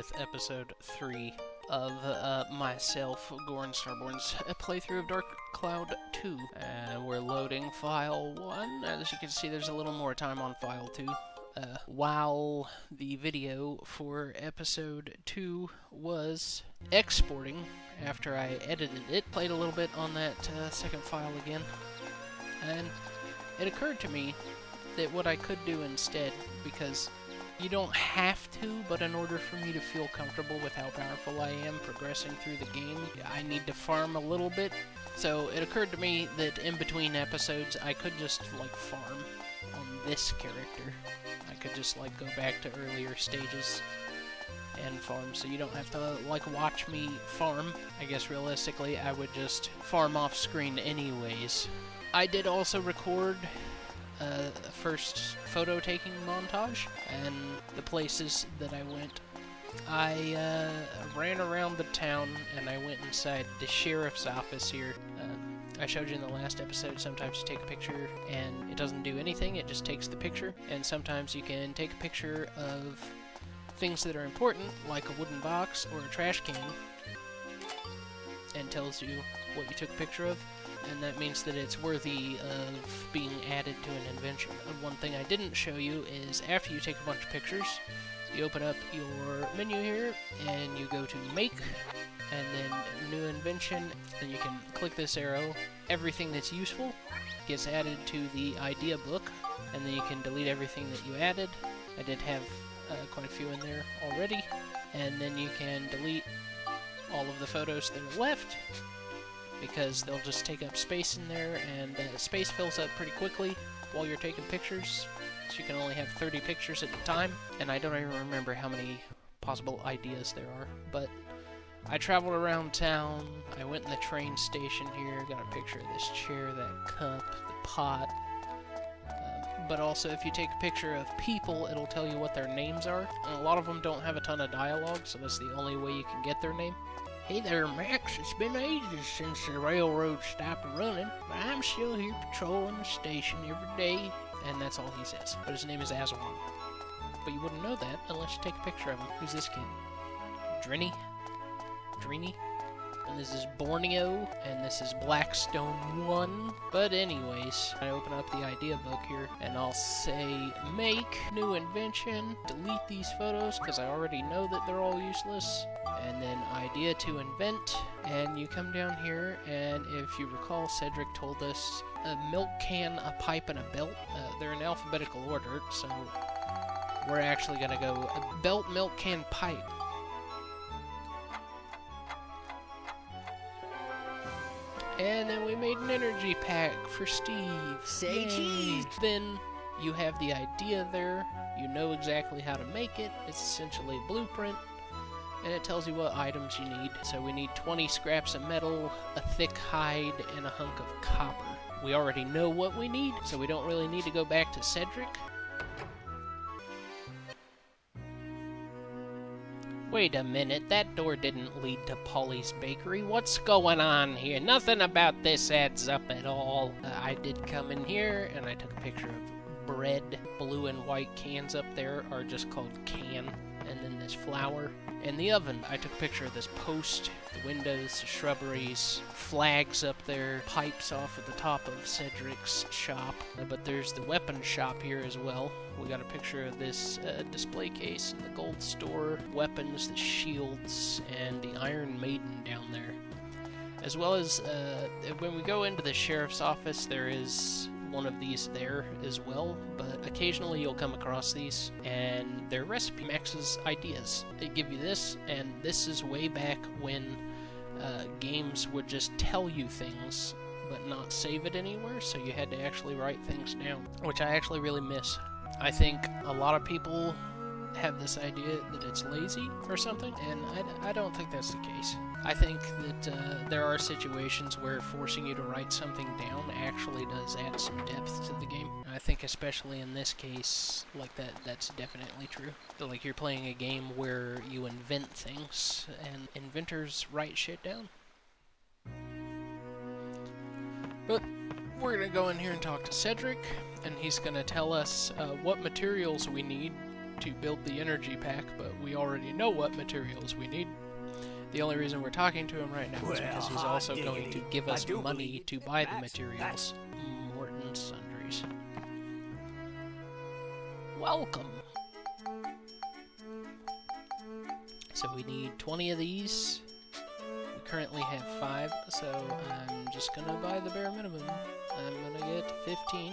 with episode 3 of myself, Gorin Starborn's playthrough of Dark Cloud 2. We're loading file 1. As you can see, there's a little more time on file 2. While the video for episode 2 was exporting, after I edited it, played a little bit on that second file again, and it occurred to me that what I could do instead, because you don't have to, but in order for me to feel comfortable with how powerful I am progressing through the game, I need to farm a little bit. So it occurred to me that in between episodes, I could just, farm on this character. I could just, go back to earlier stages and farm, so you don't have to, watch me farm. I guess realistically, I would just farm off screen anyways. I did also record first photo taking montage and the places that I went. I ran around the town and I went inside the sheriff's office here. I showed you in the last episode, sometimes you take a picture and it doesn't do anything, it just takes the picture. And sometimes you can take a picture of things that are important, like a wooden box or a trash can, and tells you what you took a picture of. And that means that it's worthy of being added to an invention. And one thing I didn't show you is after you take a bunch of pictures, you open up your menu here, and you go to Make, and then New Invention, and you can click this arrow. Everything that's useful gets added to the idea book, and then you can delete everything that you added. I did have quite a few in there already. And then you can delete all of the photos that are left, because they'll just take up space in there, and space fills up pretty quickly while you're taking pictures, so you can only have 30 pictures at a time, and I don't even remember how many possible ideas there are, but I traveled around town, I went in the train station here, got a picture of this chair, that cup, the pot, but also if you take a picture of people, it'll tell you what their names are, and a lot of them don't have a ton of dialogue, so that's the only way you can get their name. Hey there, Max. It's been ages since the railroad stopped running, but I'm still here patrolling the station every day, and that's all he says. But his name is Aswan. But you wouldn't know that unless you take a picture of him. Who's this kid? Drini? And this is Borneo, and this is Blackstone 1. But anyways, I open up the idea book here, and I'll say Make, New Invention, delete these photos, because I already know that they're all useless. And then idea to invent, and you come down here, and if you recall, Cedric told us a milk can, a pipe, and a belt. They're in alphabetical order, so we're actually gonna go a belt, milk can, pipe. And then we made an energy pack for Steve. Say cheese! Then you have the idea there, you know exactly how to make it, it's essentially a blueprint. And it tells you what items you need. So we need 20 scraps of metal, a thick hide, and a hunk of copper. We already know what we need, so we don't really need to go back to Cedric. Wait a minute, that door didn't lead to Paulies Bakery. What's going on here? Nothing about this adds up at all. I did come in here, and I took a picture of bread. Blue and white cans up there are just called can. And then this flour, and the oven. I took a picture of this post, the windows, the shrubberies, flags up there, pipes off at the top of Cedric's shop. But there's the weapon shop here as well. We got a picture of this display case in the gold store, weapons, the shields, and the Iron Maiden down there. As well as, when we go into the sheriff's office, there is one of these there as well, but occasionally you'll come across these, and they're recipe Max's ideas. They give you this, and this is way back when games would just tell you things, but not save it anywhere, so you had to actually write things down, which I actually really miss. I think a lot of people have this idea that it's lazy or something, and I don't think that's the case. I think that there are situations where forcing you to write something down actually does add some depth to the game. I think especially in this case, that's definitely true. So, you're playing a game where you invent things, and inventors write shit down. But we're gonna go in here and talk to Cedric, and he's gonna tell us what materials we need to build the energy pack, but we already know what materials we need. The only reason we're talking to him right now is because he's also going to give us money to buy the materials. Morton Sundries. Welcome! So we need 20 of these. We currently have 5, so I'm just gonna buy the bare minimum. I'm gonna get 15.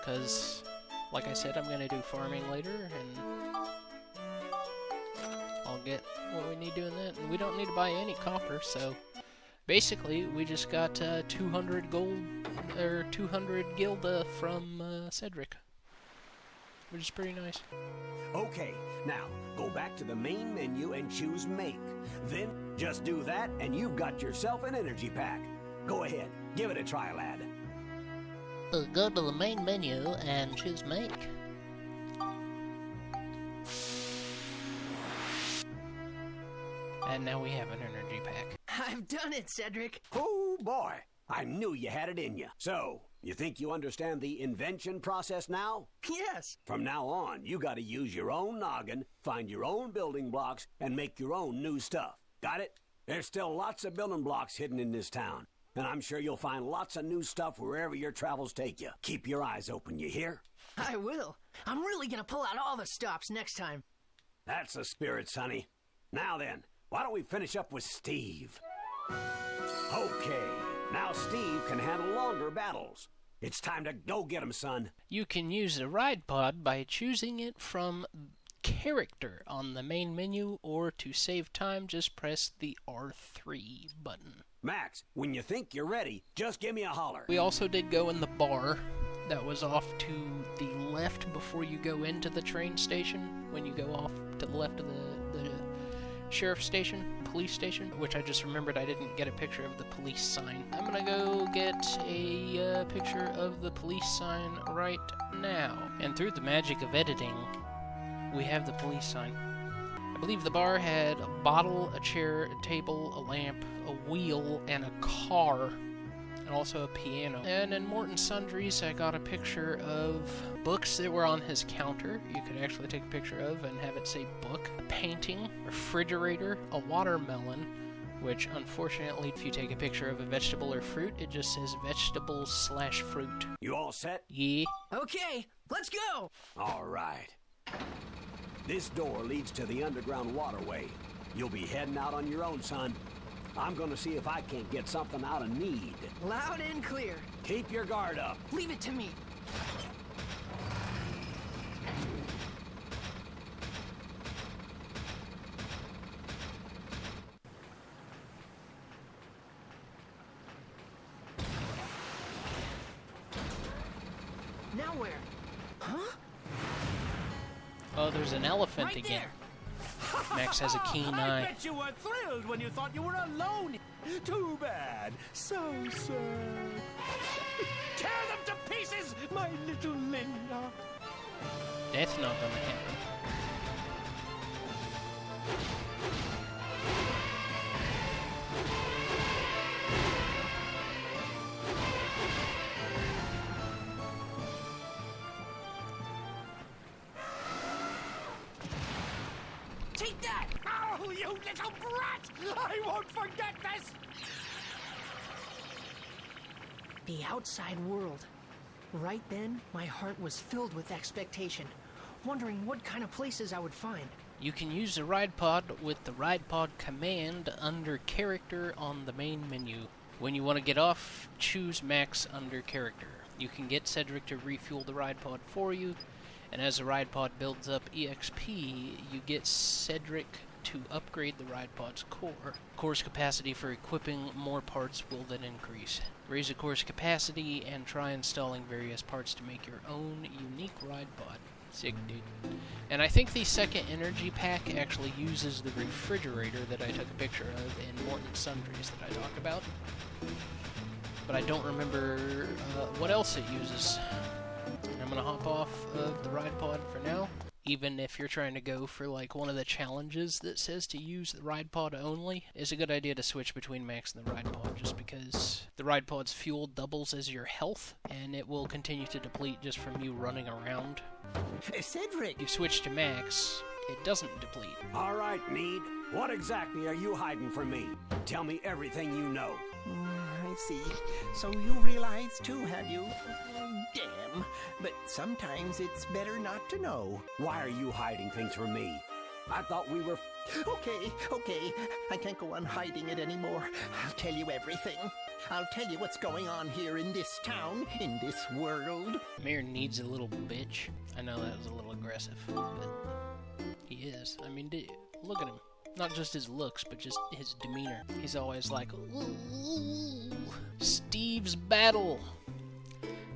Because, like I said, I'm gonna do farming later, and I'll get what we need doing that. And we don't need to buy any copper, so basically we just got 200 gold, or 200 gilda from Cedric, which is pretty nice. Okay, now go back to the main menu and choose Make. Then just do that and you've got yourself an energy pack. Go ahead, give it a try, lad. Go to the main menu and choose Make. And now we have an energy pack. I've done it, Cedric. Oh boy, I knew you had it in you. So, you think you understand the invention process now? Yes. From now on, you gotta use your own noggin, find your own building blocks, and make your own new stuff. Got it? There's still lots of building blocks hidden in this town, and I'm sure you'll find lots of new stuff wherever your travels take you. Keep your eyes open, you hear? I will. I'm really gonna pull out all the stops next time. That's the spirit, Sonny. Now then, why don't we finish up with Steve? Okay, now Steve can handle longer battles. It's time to go get him, son. You can use the ride pod by choosing it from character on the main menu, or to save time, just press the R3 button. Max, when you think you're ready, just give me a holler. We also did go in the bar that was off to the left before you go into the train station, when you go off to the left of the sheriff's station, police station, which I just remembered I didn't get a picture of the police sign. I'm gonna go get a picture of the police sign right now. And through the magic of editing, we have the police sign. I believe the bar had a bottle, a chair, a table, a lamp, a wheel, and a car, and also a piano. And in Morton Sundries, I got a picture of books that were on his counter. You could actually take a picture of and have it say book, a painting, a refrigerator, a watermelon, which unfortunately, if you take a picture of a vegetable or fruit, it just says vegetables/fruit. You all set? Yeah. Okay, let's go! All right. This door leads to the underground waterway. You'll be heading out on your own, son. I'm gonna see if I can't get something out of Need. Loud and clear. Keep your guard up. Leave it to me. Now where? Huh? Oh, there's an elephant Right again. there. Max has a keen eye. I bet you were thrilled when you thought you were alone. Too bad. So sad. Tear them to pieces, my little Linda. That's not gonna happen. Take that! Oh, you little brat! I won't forget this! The outside world. Right then, my heart was filled with expectation, wondering what kind of places I would find. You can use the ride pod with the ride pod command under character on the main menu. When you want to get off, choose Max under character. You can get Cedric to refuel the ride pod for you, and as the ride pod builds up EXP, you get Cedric to upgrade the ride pod's core. Core's capacity for equipping more parts will then increase. Raise the core's capacity and try installing various parts to make your own unique ride pod. Sick, dude. And I think the second energy pack actually uses the refrigerator that I took a picture of in Morton Sundries that I talked about. But I don't remember what else it uses. I'm gonna hop off of the ride pod for now. even if you're trying to go for like one of the challenges that says to use the ride pod only, it's a good idea to switch between Max and the ride pod, just because the ride pod's fuel doubles as your health, and it will continue to deplete just from you running around. Cedric! You switch to Max, it doesn't deplete. All right, Mead. What exactly are you hiding from me? Tell me everything you know. I see. So you realize too, have you? Damn. But sometimes it's better not to know. Why are you hiding things from me? I thought we were... Okay. I can't go on hiding it anymore. I'll tell you everything. I'll tell you what's going on here in this town, in this world. Mayor needs a little bitch. I know that was a little aggressive, but he is. I mean, look at him. Not just his looks, but just his demeanor. He's always like, ooh, Steve's battle.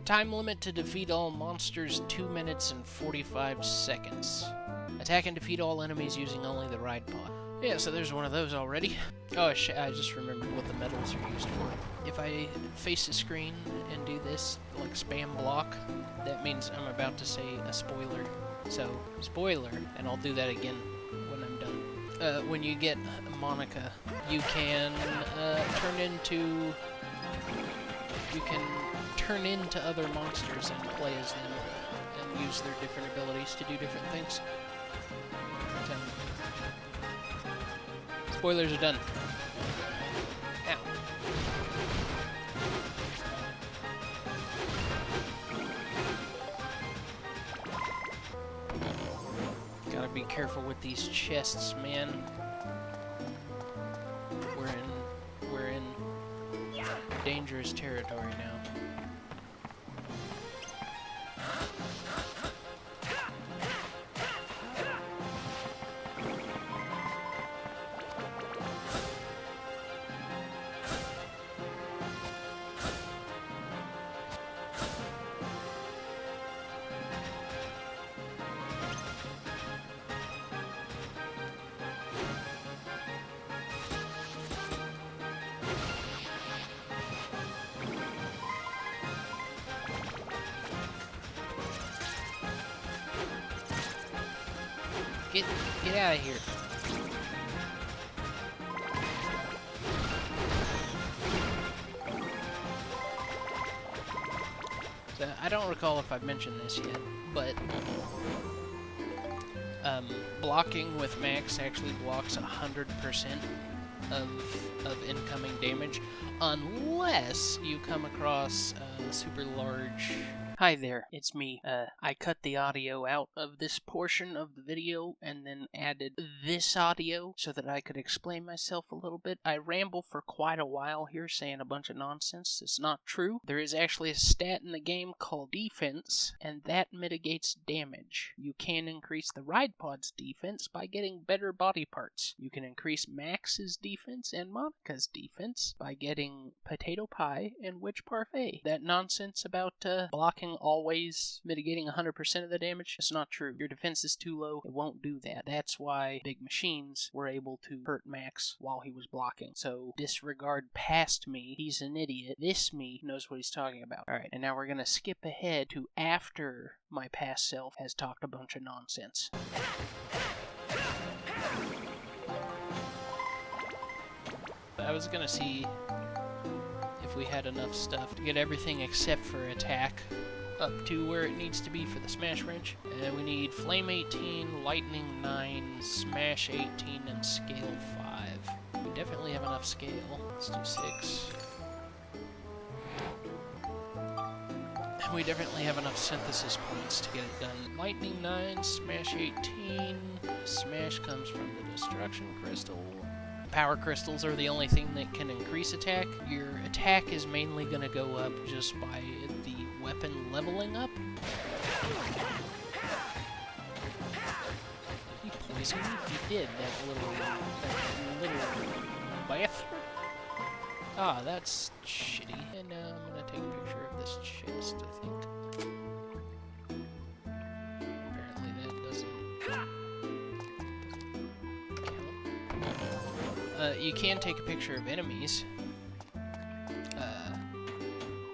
Time limit to defeat all monsters, 2 minutes and 45 seconds. Attack and defeat all enemies using only the ride pod. Yeah, so there's one of those already. Oh shit, I just remembered what the medals are used for. If I face the screen and do this, like spam block, that means I'm about to say a spoiler. So, spoiler, and I'll do that again when I'm done. When you get Monica, you can turn into other monsters and play as them and use their different abilities to do different things. So, spoilers are done. Ow. Gotta be careful with these chests, man. We're in dangerous territory now. Get out of here. So, I don't recall if I've mentioned this yet, but blocking with Max actually blocks 100% of incoming damage, unless you come across super large... Hi there, it's me. I cut the audio out of this portion of the video and then added this audio so that I could explain myself a little bit. I ramble for quite a while here saying a bunch of nonsense. It's not true. There is actually a stat in the game called defense, and that mitigates damage. You can increase the ride pod's defense by getting better body parts. You can increase Max's defense and Monica's defense by getting potato pie and witch parfait. That nonsense about blocking always mitigating 100% of the damage, it's not true. Your defense is too low, it won't do that. That's why big machines were able to hurt Max while he was blocking. So disregard past me, he's an idiot. This me knows what he's talking about. Alright, and now we're gonna skip ahead to after my past self has talked a bunch of nonsense. I was gonna see if we had enough stuff to get everything except for attack up to where it needs to be for the Smash Wrench. And we need Flame 18, Lightning 9, Smash 18, and Scale 5. We definitely have enough scale. Let's do 6. And we definitely have enough synthesis points to get it done. Lightning 9, Smash 18. Smash comes from the Destruction Crystal. Power crystals are the only thing that can increase attack. Your attack is mainly going to go up just by the weapon leveling up. Did he poison me? He did, that little bastard. Ah, that's shitty. And I'm going to take a picture of this chest, I think. Apparently that doesn't count. You can take a picture of enemies.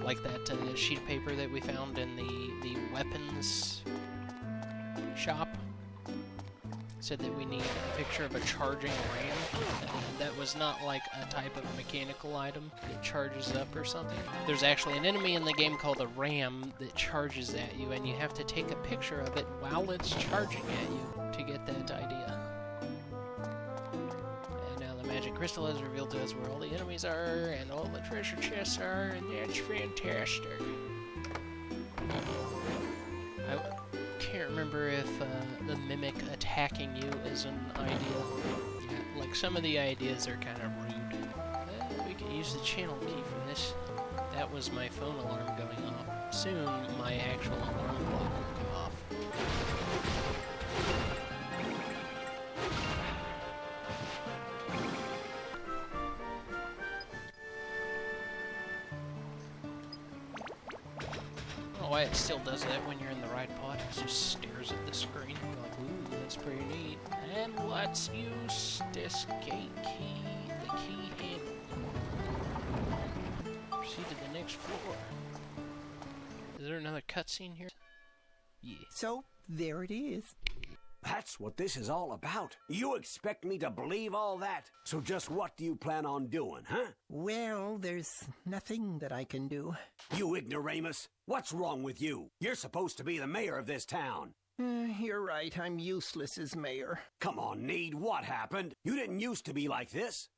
Like that sheet of paper that we found in the weapons shop. said that we need a picture of a charging ram. That was not like a type of mechanical item that charges up or something. There's actually an enemy in the game called a ram that charges at you, and you have to take a picture of it while it's charging at you to get that idea. And now the magic crystal has revealed to us where all the enemies are and all the treasure chests are, and that's fantastic. I can't remember if the mimic attacking you is an idea. Yeah, like some of the ideas are kind of rude. We can use the channel key for this. That was my phone alarm going off. Soon my actual alarm clock will go off. Why it still does that when you're in the right pot. It just stares at the screen like, ooh, that's pretty neat. And let's use this gate key, the key handle. Proceed to the next floor. Is there another cutscene here? Yeah. So, there it is. That's what this is all about. You expect me to believe all that? So just what do you plan on doing, huh? Well, there's nothing that I can do. You ignoramus! What's wrong with you? You're supposed to be the mayor of this town. You're right, I'm useless as mayor. Come on, Need, what happened? You didn't used to be like this.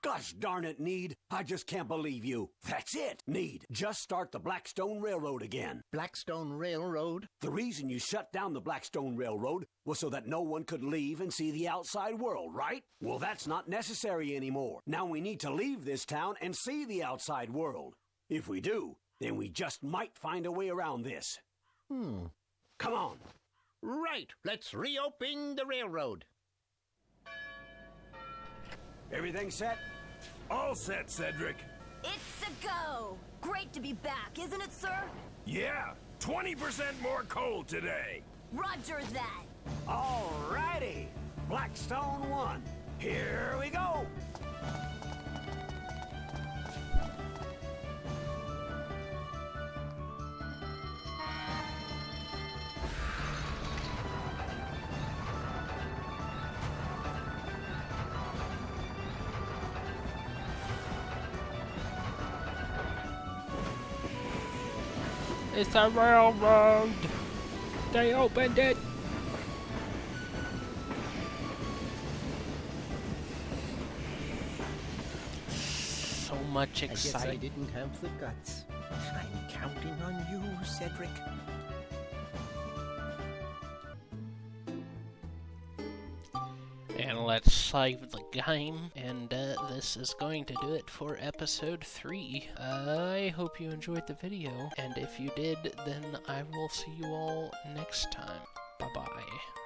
Gosh darn it, Need. I just can't believe you. That's it, Need. Just start the Blackstone Railroad again. Blackstone Railroad? The reason you shut down the Blackstone Railroad was so that no one could leave and see the outside world, right? Well, that's not necessary anymore. Now we need to leave this town and see the outside world. If we do, then we just might find a way around this. Come on. Right, let's reopen the railroad. Everything set? All set, Cedric. It's a go! Great to be back, isn't it, sir? Yeah, 20% more coal today. Roger that. All righty. Blackstone 1. Here we go. It's a railroad! They opened it! So much I guess I excitement. didn't have the guts. I'm counting on you, Cedric. And let's save the game. And this is going to do it for episode 3. I hope you enjoyed the video. And if you did, then I will see you all next time. Bye-bye.